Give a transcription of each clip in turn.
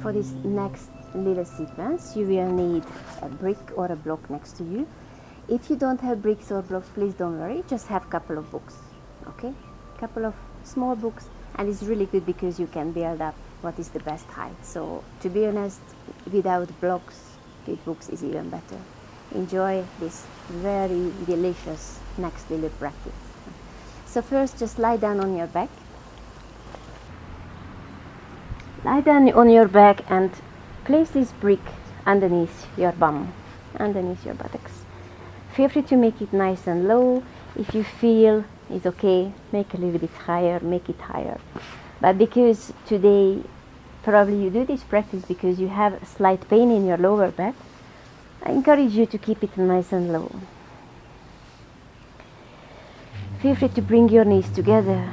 for this next little sequence, you will need a brick or a block next to you. If you don't have bricks or blocks, please don't worry, just have a couple of books, okay? Couple of small books, and it's really good because you can build up what is the best height. So to be honest, without blocks, with books is even better. Enjoy this very delicious next little practice. So first, just lie down on your back. Lie down on your back and place this brick underneath your bum, underneath your buttocks. Feel free to make it nice and low. If you feel it's okay, make a little bit higher, make it higher. But because today, probably you do this practice because you have slight pain in your lower back, I encourage you to keep it nice and low. Feel free to bring your knees together.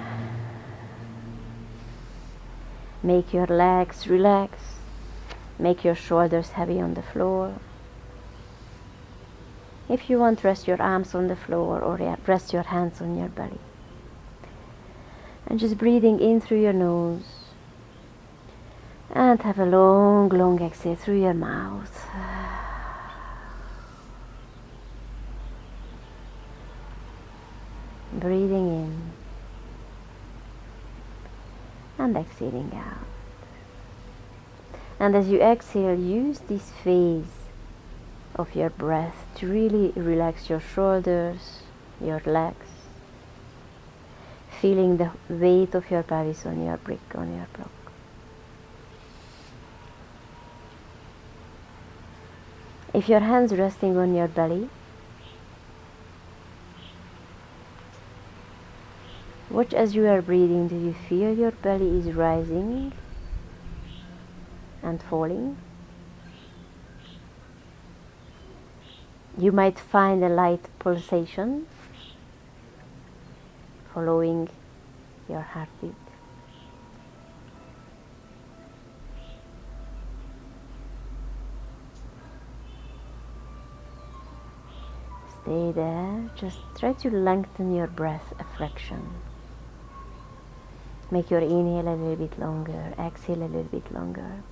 Make your legs relax. Make your shoulders heavy on the floor. If you want, rest your arms on the floor or rest your hands on your belly. And just breathing in through your nose. And have a long, long exhale through your mouth. Breathing in. And exhaling out. And as you exhale, use this phase of your breath to really relax your shoulders, your legs, feeling the weight of your pelvis on your brick, on your block. If your hands resting on your belly, watch as you are breathing. Do you feel your belly is rising and falling? You might find a light pulsation following your heartbeat. Stay there. Just try to lengthen your breath a fraction. Make your inhale a little bit longer, exhale a little bit longer.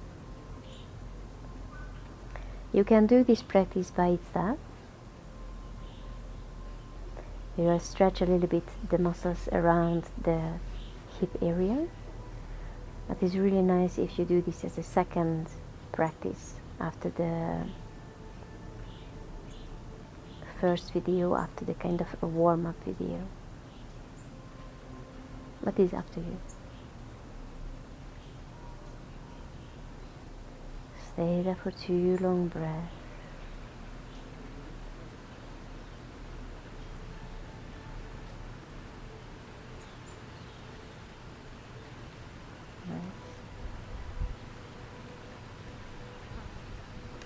You can do this practice by itself. You will stretch a little bit the muscles around the hip area. But it's really nice if you do this as a second practice after the first video, after the kind of a warm-up video. But it's up to you. Stay there for 2 long breaths.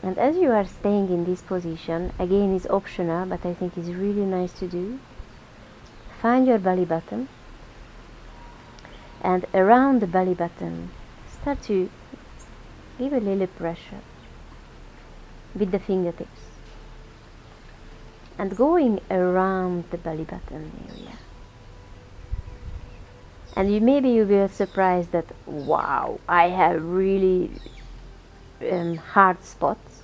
And as you are staying in this position, again it's optional, but I think it's really nice to do. Find your belly button, and around the belly button start to give a little pressure with the fingertips, and going around the belly button area. And maybe you will be surprised that, wow, I have really hard spots,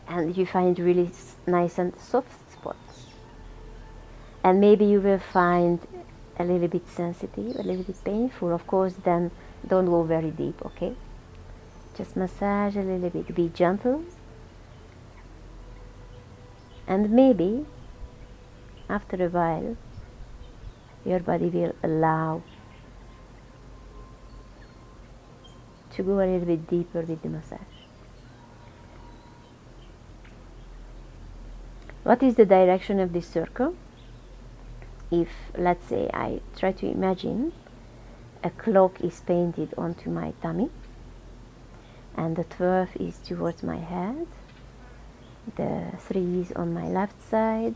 and you find really nice and soft spots. And maybe you will find a little bit sensitive, a little bit painful. Of course, then don't go very deep, okay? Just massage a little bit, be gentle. And maybe, after a while, your body will allow to go a little bit deeper with the massage. What is the direction of this circle? If, let's say, I try to imagine a clock is painted onto my tummy, and the 12 is towards my head, the 3 is on my left side,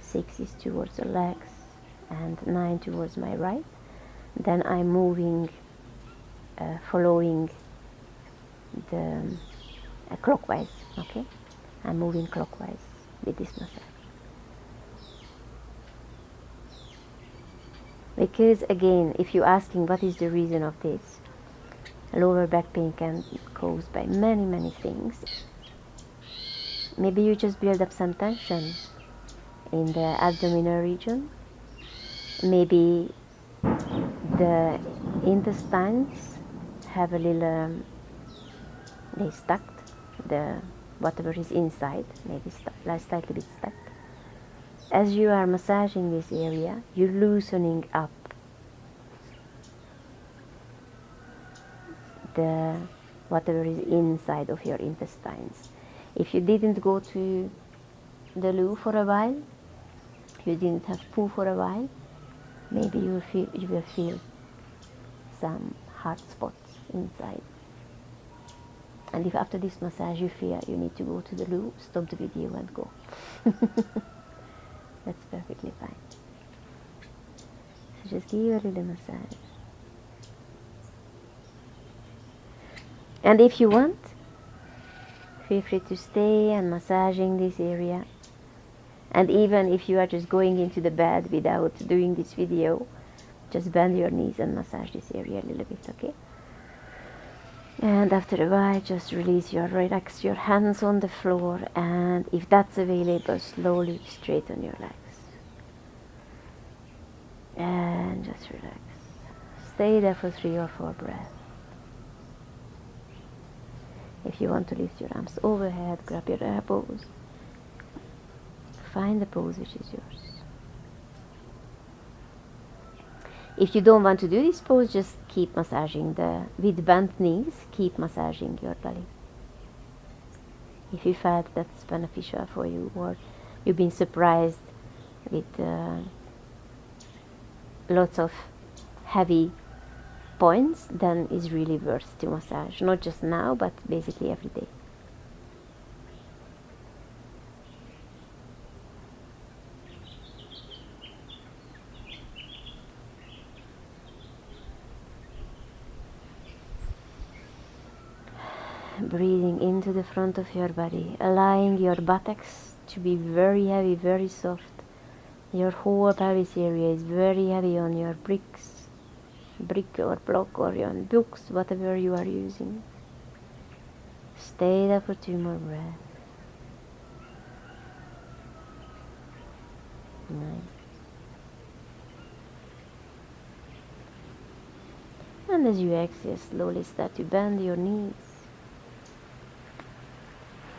6 is towards the legs, and 9 towards my right, then I'm moving, following the clockwise, okay? I'm moving clockwise with this massage. Because again, if you're asking what is the reason of this, Lower back pain can be caused by many things. Maybe you just build up some tension in the abdominal region. Maybe the intestines have a little, they stuck, the whatever is inside, maybe slightly bit stuck. As you are massaging this area, you're loosening up the whatever is inside of your intestines. If you didn't go to the loo for a while, you didn't have poo for a while, maybe you will feel some hard spots inside. And if after this massage you feel you need to go to the loo, stop the video and go. That's perfectly fine. So just give a little massage. And if you want, feel free to stay and massaging this area. And even if you are just going into the bed without doing this video, just bend your knees and massage this area a little bit, okay? And after a while, just relax your hands on the floor, and if that's available, slowly straighten your legs. And just relax. Stay there for 3 or 4 breaths. If you want to lift your arms overhead, grab your elbows. Find the pose which is yours. If you don't want to do this pose, just keep massaging with bent knees, keep massaging your belly. If you felt that's beneficial for you, or you've been surprised with lots of heavy points, then it's really worth to massage. Not just now, but basically every day. Breathing into the front of your body, allowing your buttocks to be very heavy, very soft. Your whole pelvis area is very heavy on your brick or block or on books, whatever you are using. Stay there for 2 more breaths. Nice. And as you exhale, slowly start to bend your knees.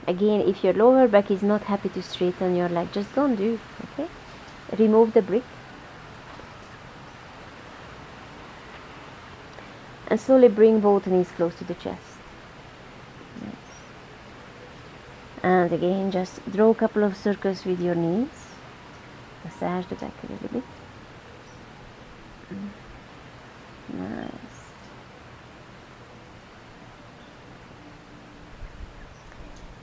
Again, if your lower back is not happy to straighten your leg, just don't do it, okay? Remove the brick. And slowly bring both knees close to the chest. Nice. And again, just draw a couple of circles with your knees. Massage the back a little bit. Nice.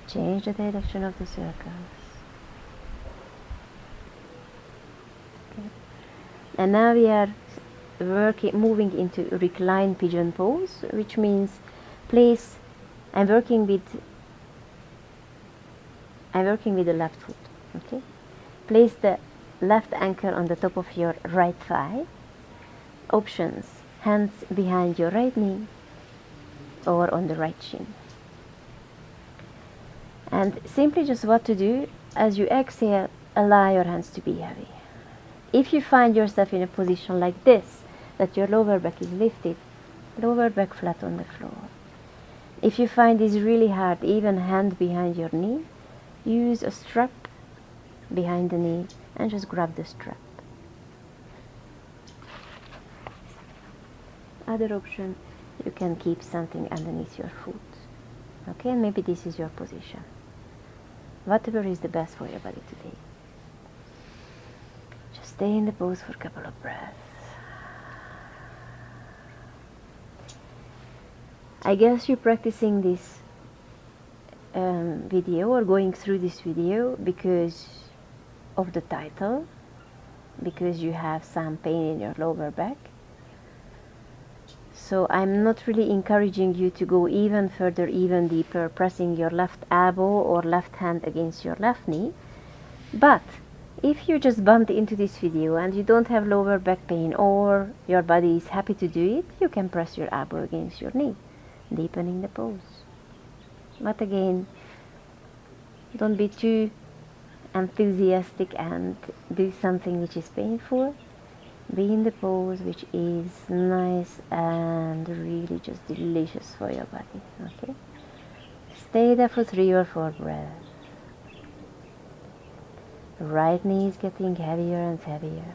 Change the direction of the circles. Okay. And now we are moving into recline pigeon pose, which means I'm working with the left foot. Okay. Place the left ankle on the top of your right thigh. Options: hands behind your right knee or on the right shin. And simply just what to do, as you exhale, allow your hands to be heavy. If you find yourself in a position like this, that your lower back is lifted, lower back flat on the floor. If you find this really hard, even hand behind your knee, use a strap behind the knee and just grab the strap. Other option, you can keep something underneath your foot. Okay, and maybe this is your position. Whatever is the best for your body today. Just stay in the pose for a couple of breaths. I guess you're practicing this video or going through this video because of the title, because you have some pain in your lower back. So I'm not really encouraging you to go even further, even deeper, pressing your left elbow or left hand against your left knee. But if you just bumped into this video and you don't have lower back pain, or your body is happy to do it, you can press your elbow against your knee. deepening the pose. But again, don't be too enthusiastic and do something which is painful. Be in the pose which is nice and really just delicious for your body. Okay, stay there for 3 or 4 breaths. Right knee is getting heavier and heavier.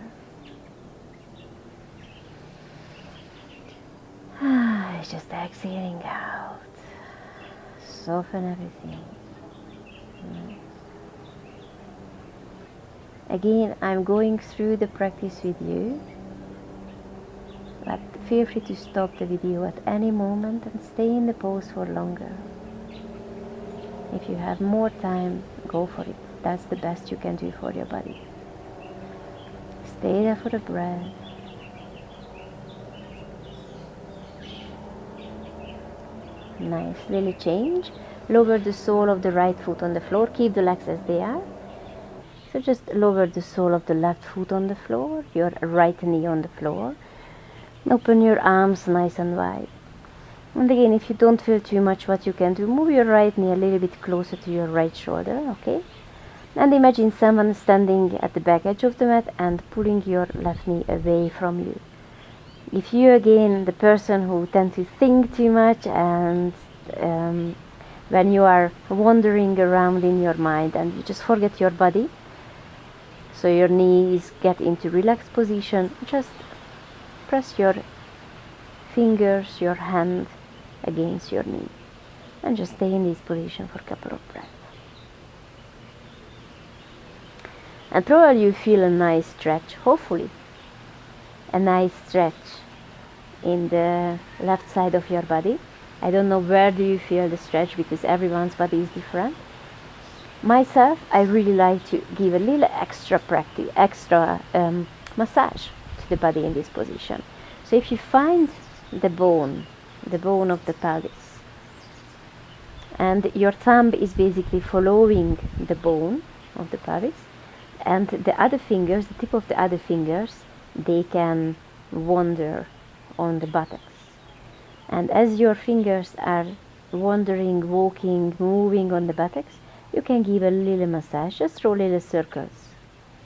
Just exhaling out. Soften everything. Again, I'm going through the practice with you, but feel free to stop the video at any moment and stay in the pose for longer. If you have more time, go for it. That's the best you can do for your body. Stay there for a breath. Nice little change. Lower the sole of the right foot on the floor. Keep the legs as they are. So just lower the sole of the left foot on the floor, your right knee on the floor. Open your arms nice and wide. And again, if you don't feel too much, what you can do, move your right knee a little bit closer to your right shoulder, okay? And imagine someone standing at the back edge of the mat and pulling your left knee away from you. If you, again, the person who tend to think too much and when you are wandering around in your mind and you just forget your body, so your knees get into relaxed position, just press your fingers, your hand against your knee and just stay in this position for a couple of breaths. And probably you feel a nice stretch, hopefully a nice stretch in the left side of your body. I don't know where do you feel the stretch because everyone's body is different. Myself, I really like to give a little extra massage to the body in this position. So if you find the bone of the pelvis, and your thumb is basically following the bone of the pelvis, and the other fingers, the tip of the other fingers, they can wander on the buttocks. And as your fingers are wandering, walking, moving on the buttocks, you can give a little massage, just draw little circles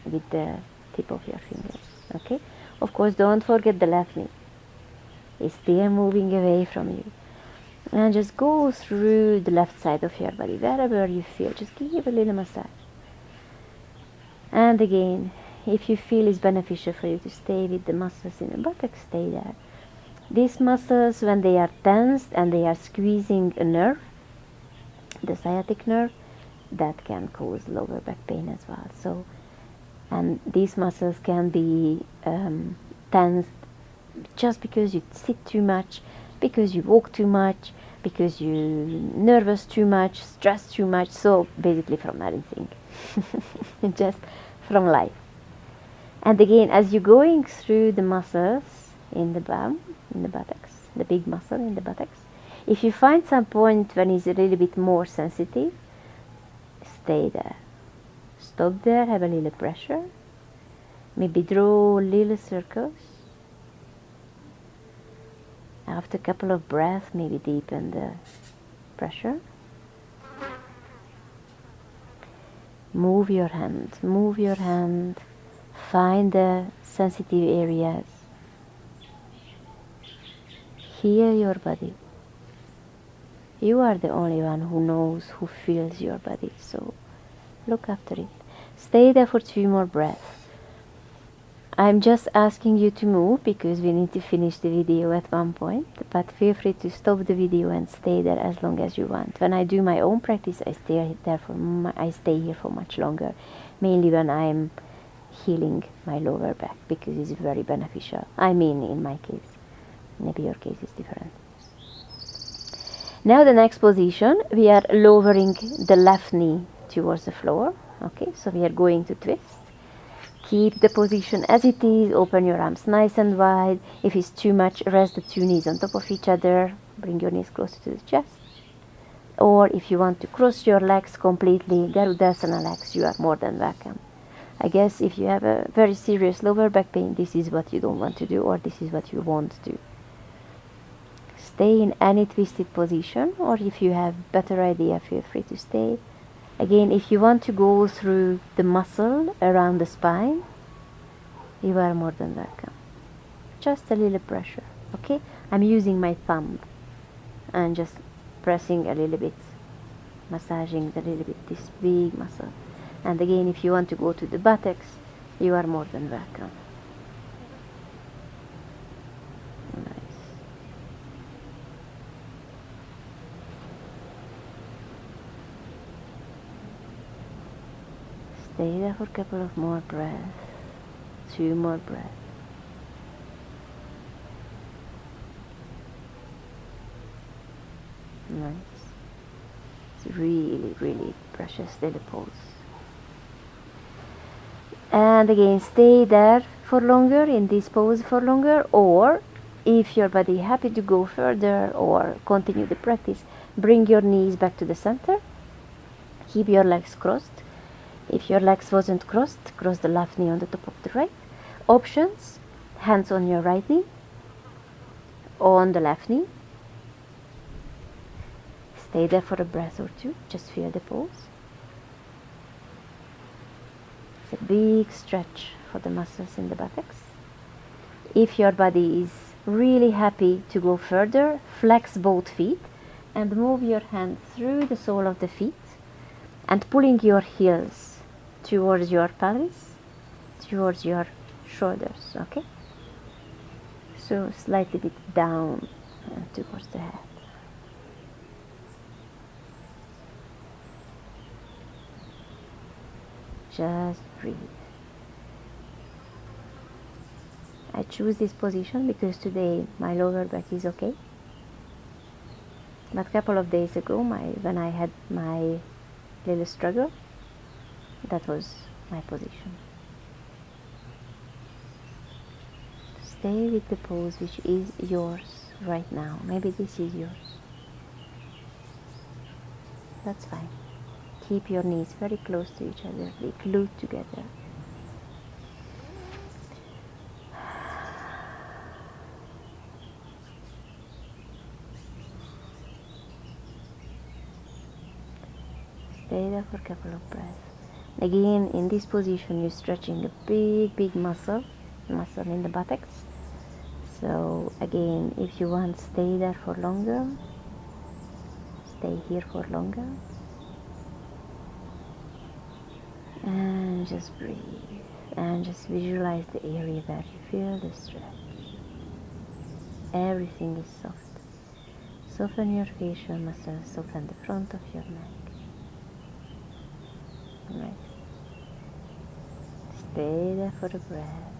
with the tip of your fingers, okay? Of course, don't forget the left knee. It's still moving away from you. And just go through the left side of your body, wherever you feel, just give a little massage. And again, if you feel it's beneficial for you to stay with the muscles in the buttocks, stay there. These muscles, when they are tensed and they are squeezing a nerve, the sciatic nerve, that can cause lower back pain as well. So, and these muscles can be tensed just because you sit too much, because you walk too much, because you're nervous too much, stressed too much. So basically from everything, just from life. And again, as you're going through the muscles in the bum, in the buttocks, the big muscle in the buttocks, if you find some point when it's a little bit more sensitive, stay there. Stop there, have a little pressure. Maybe draw little circles. After a couple of breaths, maybe deepen the pressure. Move your hand, find the sensitive areas. Hear your body. You are the only one who knows, who feels your body, so look after it. Stay there for 2 more breaths. I'm just asking you to move because we need to finish the video at one point, but feel free to stop the video and stay there as long as you want. When I do my own practice, I stay here for much longer, mainly when I'm healing my lower back, because it's very beneficial. I mean, in my case, maybe your case is different. Now the next position, we are lowering the left knee towards the floor. Okay, so we are going to twist. Keep the position as it is, open your arms nice and wide. If it's too much, rest the 2 knees on top of each other, bring your knees closer to the chest. Or if you want to cross your legs completely, Garudasana legs, you are more than welcome. I guess if you have a very serious lower back pain, this is what you don't want to do, or this is what you won't do. stay in any twisted position, or if you have better idea, feel free to stay. Again, if you want to go through the muscle around the spine, you are more than welcome. Just a little pressure, okay? I'm using my thumb and just pressing a little bit, massaging a little bit this big muscle. And again, if you want to go to the buttocks, you are more than welcome. Nice. Stay there for a couple of more breaths. 2 more breaths. Nice. It's really, really precious little pose. And again, stay there for longer, in this pose for longer, or if your body happy to go further or continue the practice, bring your knees back to the center. Keep your legs crossed. If your legs wasn't crossed, cross the left knee on the top of the right. Options: hands on your right knee, on the left knee. Stay there for a breath or two, just feel the pose. It's a big stretch for the muscles in the buttocks. If your body is really happy to go further, flex both feet and move your hand through the sole of the feet and pulling your heels towards your pelvis, towards your shoulders, okay? So slightly bit down and towards the head. Just breathe. I choose this position because today my lower back is okay. But a couple of days ago, when I had my little struggle, that was my position. Stay with the pose which is yours right now. Maybe this is yours. That's fine. Keep your knees very close to each other, be glued together. Stay there for a couple of breaths. Again, in this position, you're stretching a big muscle in the buttocks. So again, if you want, stay there for longer. Stay here for longer. And just breathe. And just visualize the area where you feel the stretch. Everything is soft. Soften your facial muscles, soften the front of your neck. Nice. Stay there for a breath.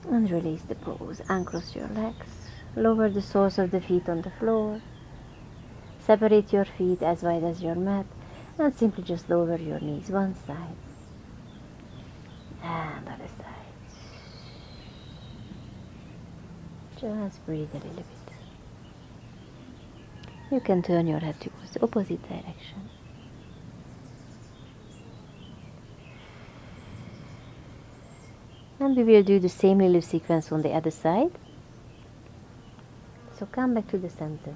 And release the pose. Uncross your legs. Lower the soles of the feet on the floor. Separate your feet as wide as your mat. And simply just lower your knees one side and other side. Just breathe a little bit. You can turn your head towards the opposite direction. And we will do the same little sequence on the other side. So come back to the center.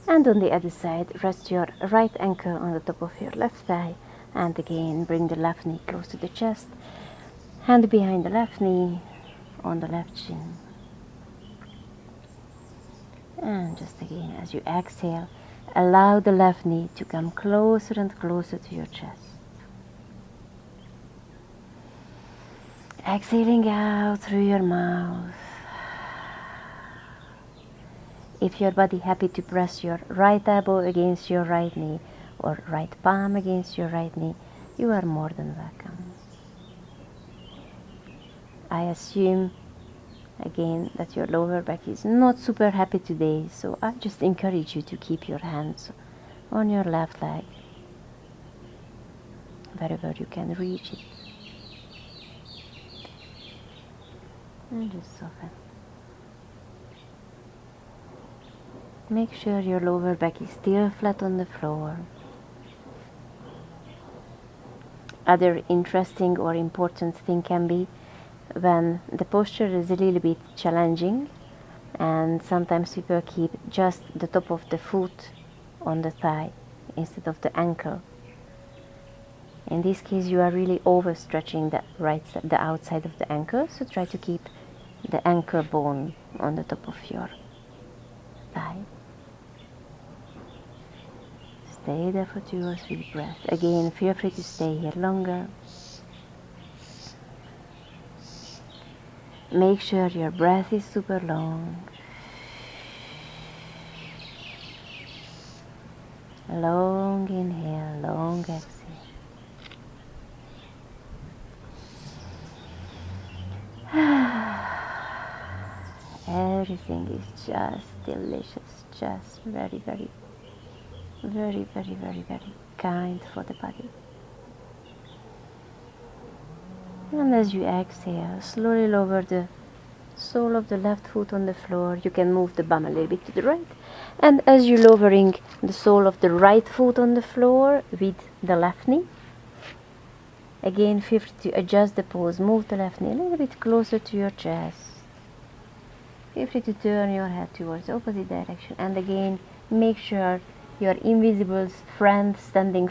And on the other side, rest your right ankle on the top of your left thigh. And again, bring the left knee close to the chest. Hand behind the left knee, on the left shin. And just again, as you exhale, allow the left knee to come closer and closer to your chest. Exhaling out through your mouth. If your body happy to press your right elbow against your right knee or right palm against your right knee, you are more than welcome. I assume again that your lower back is not super happy today, so I just encourage you to keep your hands on your left leg wherever you can reach it. And just soften. Make sure your lower back is still flat on the floor. Other interesting or important thing can be when the posture is a little bit challenging, and sometimes people keep just the top of the foot on the thigh instead of the ankle. In this case, you are really overstretching the outside of the ankle, so try to keep the ankle bone on the top of your thigh. Stay there for 2 or 3 breaths. Again, feel free to stay here longer. Make sure your breath is super long. Long inhale, long exhale. Everything is just delicious, just very, very, very, very, very, very kind for the body. And as you exhale, slowly lower the sole of the left foot on the floor. You can move the bum a little bit to the right. And as you're lowering the sole of the right foot on the floor with the left knee, again, feel free to adjust the pose. Move the left knee a little bit closer to your chest. Feel free to turn your head towards the opposite direction. And again, make sure your invisible friend standing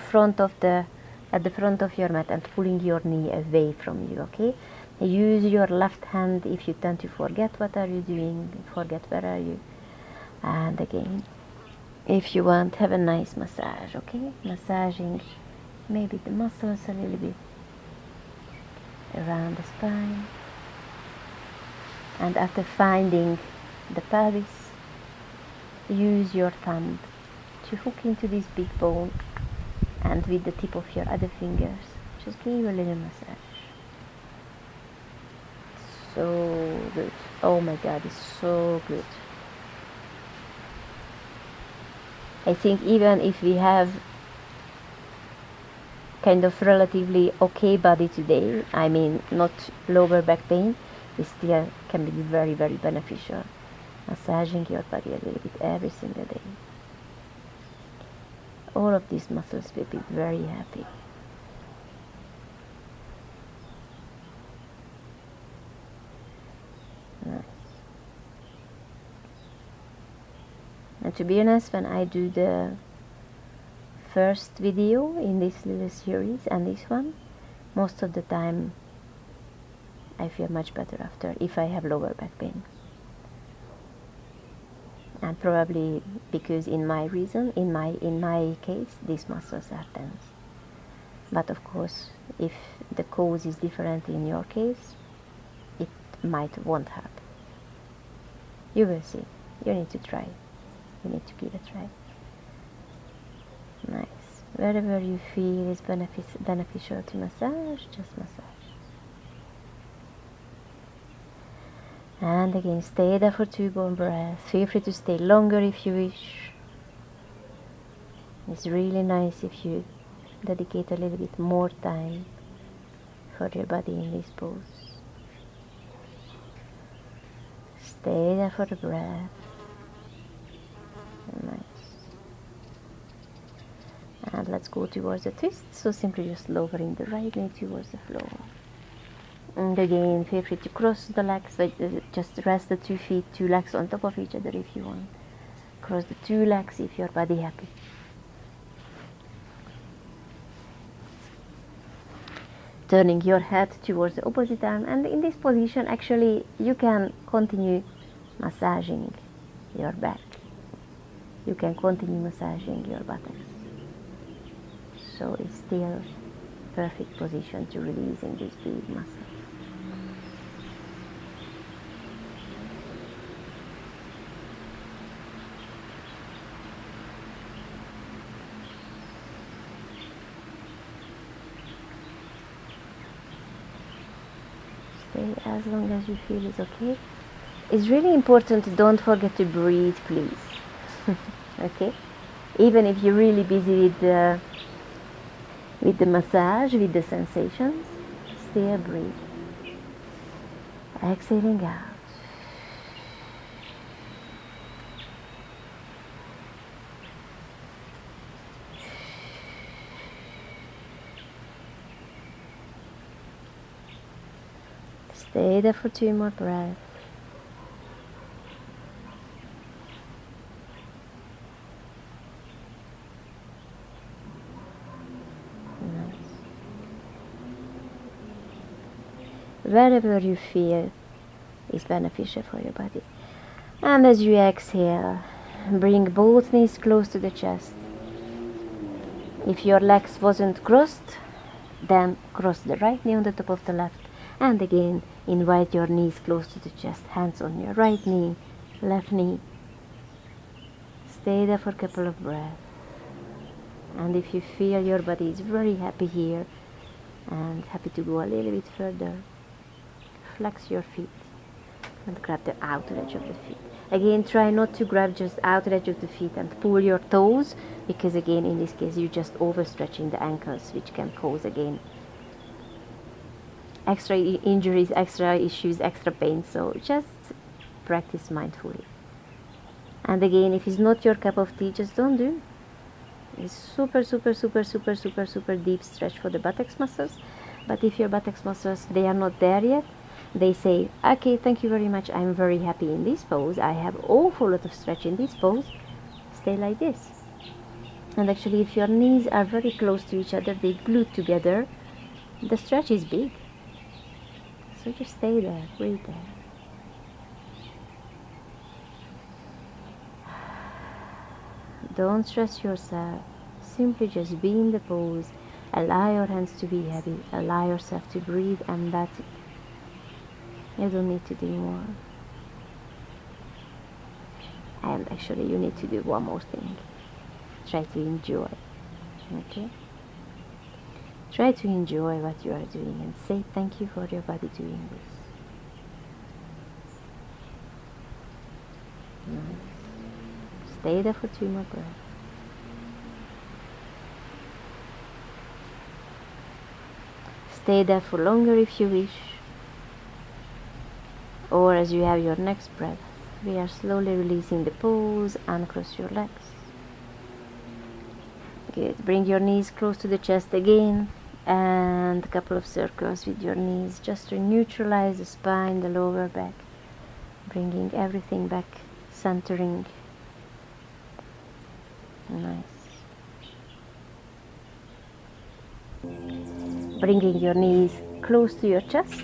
at the front of your mat and pulling your knee away from you, okay? Use your left hand if you tend to forget what are you doing, forget where are you. And again, if you want, have a nice massage, okay? Massaging maybe the muscles a little bit around the spine. And after finding the pelvis, use your thumb to hook into this big bone, and with the tip of your other fingers, just give a little massage. So good. Oh my God, it's so good. I think even if we have kind of relatively okay body today, I mean not lower back pain, it still can be very, very beneficial. Massaging your body a little bit every single day. All of these muscles will be very happy. Nice. And to be honest, when I do the first video in this little series and this one, most of the time I feel much better after if I have lower back pain. And probably because in my case, these muscles are tense. But of course, if the cause is different in your case, it won't help. You will see. You need to try. You need to give it a try. Nice. Wherever you feel is beneficial to massage, just massage. And again, stay there for 2 more breaths. Feel free to stay longer if you wish. It's really nice if you dedicate a little bit more time for your body in this pose. Stay there for the breath. Nice. And let's go towards the twist. So simply just lowering the right knee towards the floor. And again, feel free to cross the legs, just rest the 2 feet, 2 legs on top of each other if you want. Cross the 2 legs if your body happy. Turning your head towards the opposite arm, and in this position actually you can continue massaging your back. You can continue massaging your buttocks. So it's still perfect position to releasing these big muscles. Stay as long as you feel is okay. It's really important, don't forget to breathe, please. Okay? Even if you're really busy with the massage, with the sensations, still breathe. Exhaling out. Stay there for 2 more breaths. Nice. Wherever you feel is beneficial for your body. And as you exhale, bring both knees close to the chest. If your legs wasn't crossed, then cross the right knee on the top of the left. And again, invite your knees close to the chest, hands on your right knee, left knee. Stay there for a couple of breaths. And if you feel your body is very happy here and happy to go a little bit further, flex your feet and grab the outer edge of the feet. Again, try not to grab just outer edge of the feet and pull your toes, because again, in this case, you're just overstretching the ankles, which can cause again extra injuries, extra issues, extra pain. So just practice mindfully. And again, if it's not your cup of tea, just don't do. It's super deep stretch for the buttocks muscles. But if your buttocks muscles, they are not there yet, they say, okay, thank you very much, I'm very happy in this pose, I have awful lot of stretch in this pose, stay like this. And actually, if your knees are very close to each other, they glued together, the stretch is big. So just stay there, breathe there. Don't stress yourself, simply just be in the pose, allow your hands to be heavy, allow yourself to breathe, and that's it. You don't need to do more. And actually, you need to do one more thing. Try to enjoy. Okay? Try to enjoy what you are doing and say thank you for your body doing this. Nice. Stay there for 2 more breaths. Stay there for longer if you wish. Or as you have your next breath, we are slowly releasing the pose, uncross your legs. Good. Bring your knees close to the chest again, and a couple of circles with your knees just to neutralize the spine, the lower back, bringing everything back, centering. Nice. Bringing your knees close to your chest.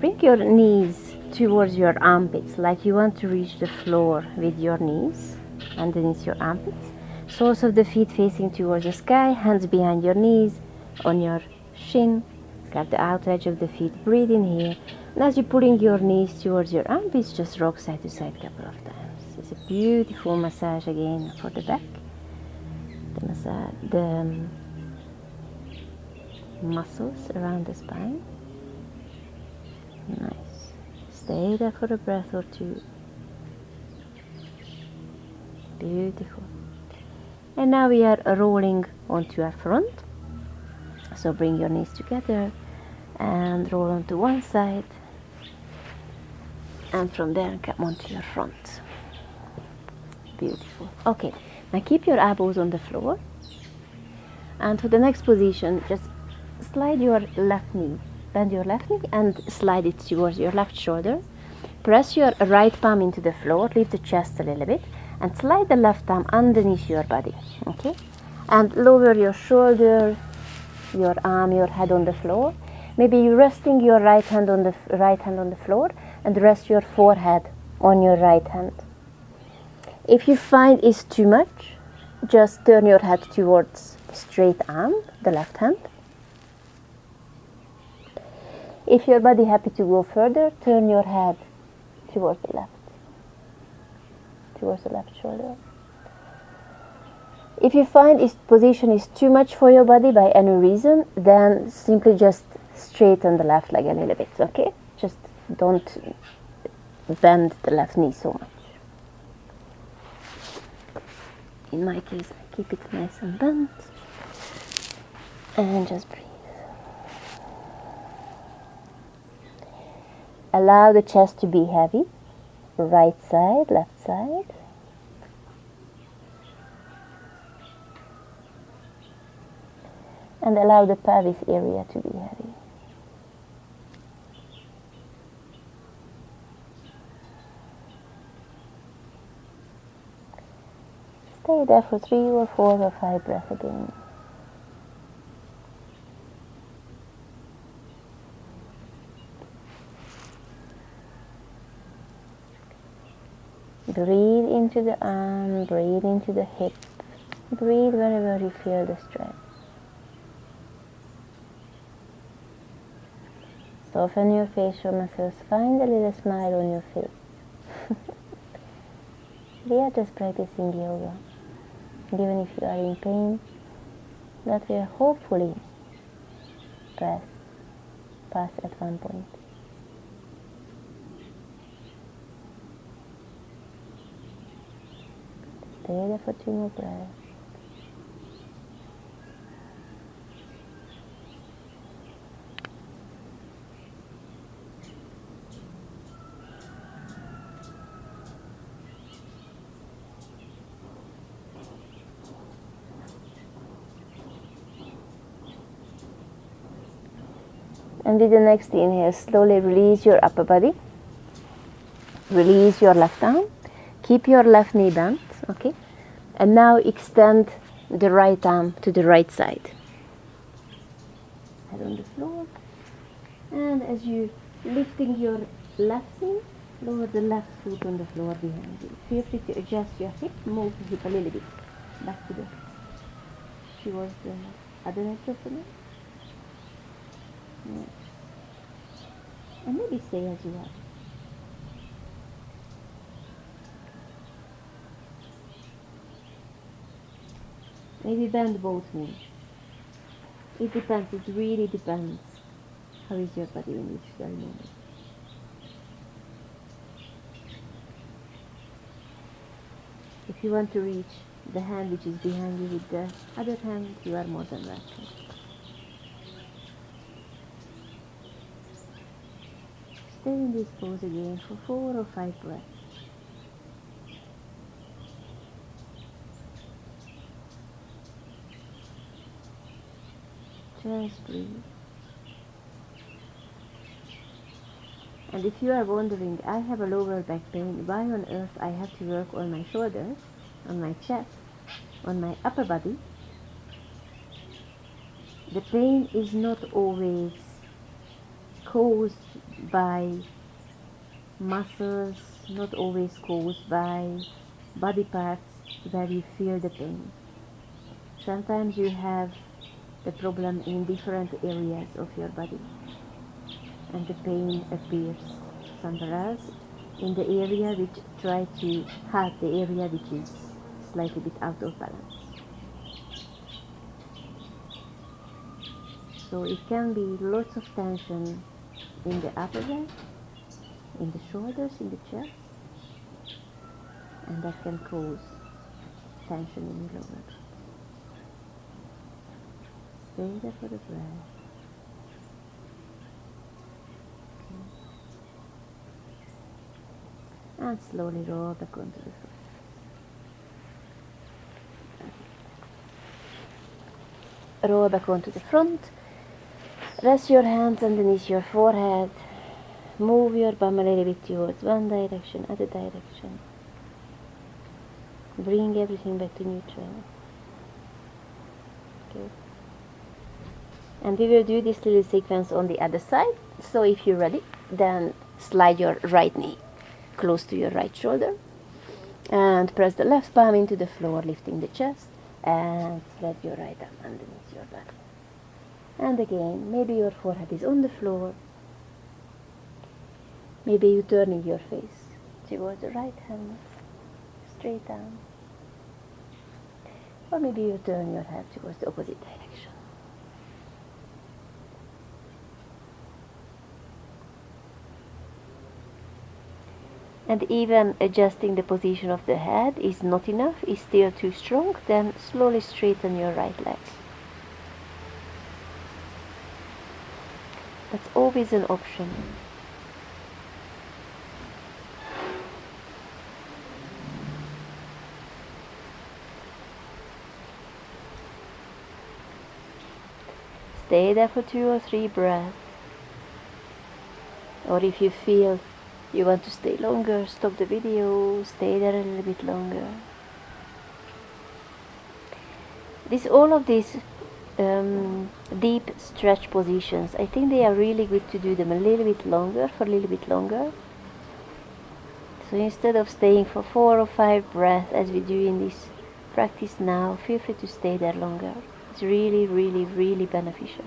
Bring your knees towards your armpits, like you want to reach the floor with your knees underneath your armpits. Soles of the feet facing towards the sky, hands behind your knees, on your shin. Grab the outer edge of the feet, breathe in here. And as you're pulling your knees towards your armpits, just rock side to side a couple of times. It's a beautiful massage again for the back. The muscles around the spine. Nice. Stay there for a breath or two. Beautiful. And now we are rolling onto our front. So bring your knees together and roll onto one side. And from there come onto your front. Beautiful. Okay, now keep your elbows on the floor. And for the next position, just slide your left knee. Bend your left knee and slide it towards your left shoulder. Press your right palm into the floor, lift the chest a little bit, and slide the left arm underneath your body. Okay? And lower your shoulder, your arm, your head on the floor. Maybe you're resting your right hand on the floor and rest your forehead on your right hand. If you find it's too much, just turn your head towards the straight arm, the left hand. If your body happy to go further, turn your head towards the left shoulder. If you find this position is too much for your body by any reason, then simply just straighten the left leg a little bit, okay? Just don't bend the left knee so much. In my case, I keep it nice and bent. And just breathe. Allow the chest to be heavy. Right side, left side. And allow the pelvis area to be heavy. Stay there for 3 or 4 or 5 breaths again. Breathe into the arm, breathe into the hip, breathe wherever you feel the stretch. Soften your facial muscles, find a little smile on your face. We are just practicing yoga. Even if you are in pain, that will hopefully pass at one point. Stay there for 2 more breaths. And with the next inhale, slowly release your upper body. Release your left arm. Keep your left knee bent, okay? And now extend the right arm to the right side. Head on the floor. And as you lifting your left knee, lower the left foot on the floor behind you. Feel free to adjust your hip, move the hip a little bit back to towards the other edge of the mat. Yeah. And maybe stay as you are. Maybe bend both knees. It depends, it really depends. How is your body in this very moment? If you want to reach the hand which is behind you with the other hand, you are more than welcome. Stay in this pose again for 4 or 5 breaths. Just breathe. And if you are wondering, I have a lower back pain, why on earth I have to work on my shoulders, on my chest, on my upper body? The pain is not always caused by muscles, not always caused by body parts where you feel the pain. Sometimes you have the problem in different areas of your body, and the pain appears somewhere else in the area which try to hurt the area which is slightly bit out of balance. So it can be lots of tension in the upper back, in the shoulders, in the chest, and that can cause tension in the lower back. Stay there for the breath. Okay. And slowly roll back onto the floor. Roll back onto the front. Rest your hands underneath your forehead. Move your bum a little bit towards one direction, other direction. Bring everything back to neutral. Okay. And we will do this little sequence on the other side. So if you're ready, then slide your right knee close to your right shoulder. And press the left palm into the floor, lifting the chest. And slide your right arm underneath your back. And again, maybe your forehead is on the floor. Maybe you're turning your face towards the right hand, straight down. Or maybe you turn your head towards the opposite direction. And even adjusting the position of the head is not enough, is still too strong, then slowly straighten your right leg. That's always an option. Stay there for 2 or 3 breaths. Or if you feel you want to stay longer, stop the video, stay there a little bit longer. All of these deep stretch positions, I think they are really good to do them a little bit longer, for a little bit longer. So instead of staying for 4 or 5 breaths as we do in this practice now, feel free to stay there longer. It's really, really, really beneficial.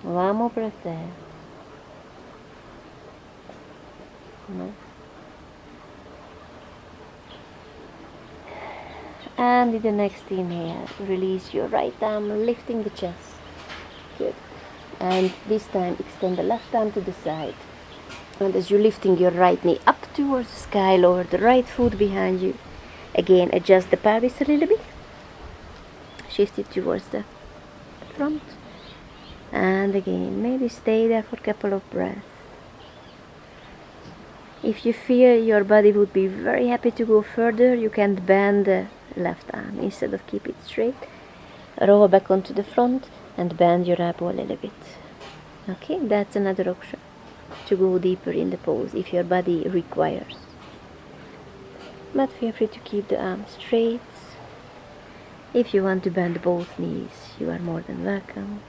One more breath there. And with the next inhale, release your right arm, lifting the chest. Good. And this time, extend the left arm to the side. And as you're lifting your right knee up towards the sky, lower the right foot behind you. Again, adjust the pelvis a little bit. Shift it towards the front. And again, maybe stay there for a couple of breaths. If you feel your body would be very happy to go further, you can bend the left arm. Instead of keep it straight, roll back onto the front and bend your elbow a little bit. Okay, that's another option to go deeper in the pose if your body requires. But feel free to keep the arm straight. If you want to bend both knees, you are more than welcome.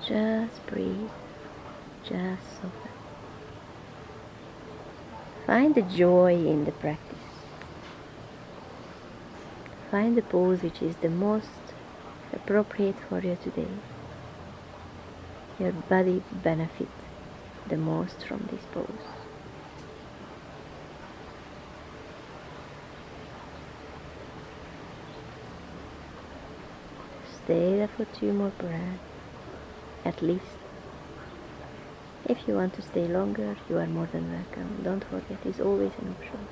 Just breathe. Just soften. Find the joy in the practice. Find the pose which is the most appropriate for you today. Your body benefits the most from this pose. Stay there for 2 more breaths, at least. If you want to stay longer, you are more than welcome. Don't forget, it's always an option.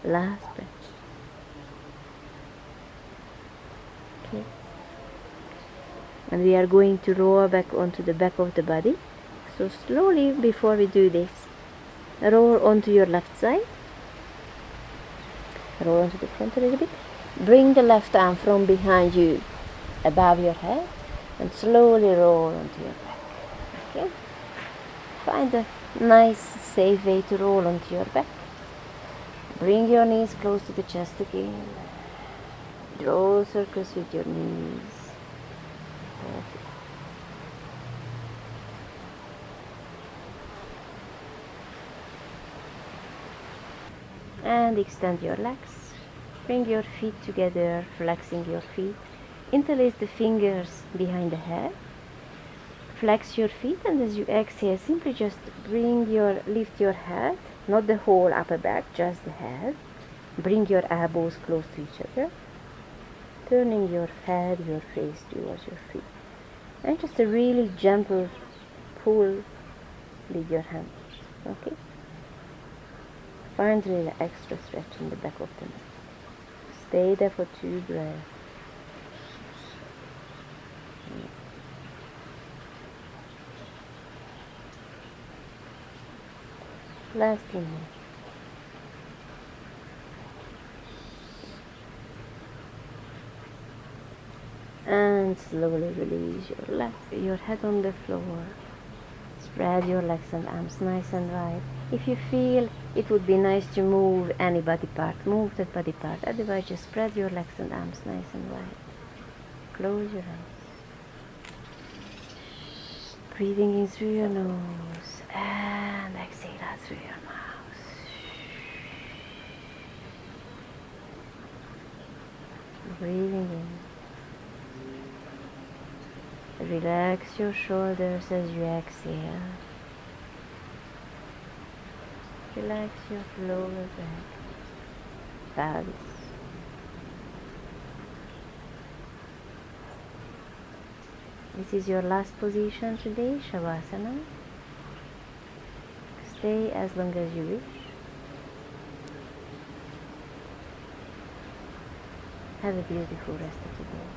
Last breath. Okay. And we are going to roll back onto the back of the body. So slowly, before we do this, roll onto your left side. Roll onto the front a little bit. Bring the left arm from behind you above your head and slowly roll onto your back. Okay? Find a nice, safe way to roll onto your back. Bring your knees close to the chest again. Draw circles with your knees. Okay. And extend your legs. Bring your feet together, flexing your feet. Interlace the fingers behind the head. Flex your feet, and as you exhale, simply just lift your head, not the whole upper back, just the head. Bring your elbows close to each other, turning your head, your face towards your feet. And just a really gentle pull with your hands. Okay? Find a little extra stretch in the back of the neck. Stay there for 2 breaths. Last inhale. And slowly release your head on the floor. Spread your legs and arms nice and wide. If you feel it would be nice to move any body part, move that body part. Otherwise, just spread your legs and arms nice and wide. Close your eyes. Breathing in through your nose and exhale out through your mouth. Breathing in. Relax your shoulders as you exhale. Relax your lower back, pelvis. This is your last position today, Shavasana. Stay as long as you wish. Have a beautiful rest of the day.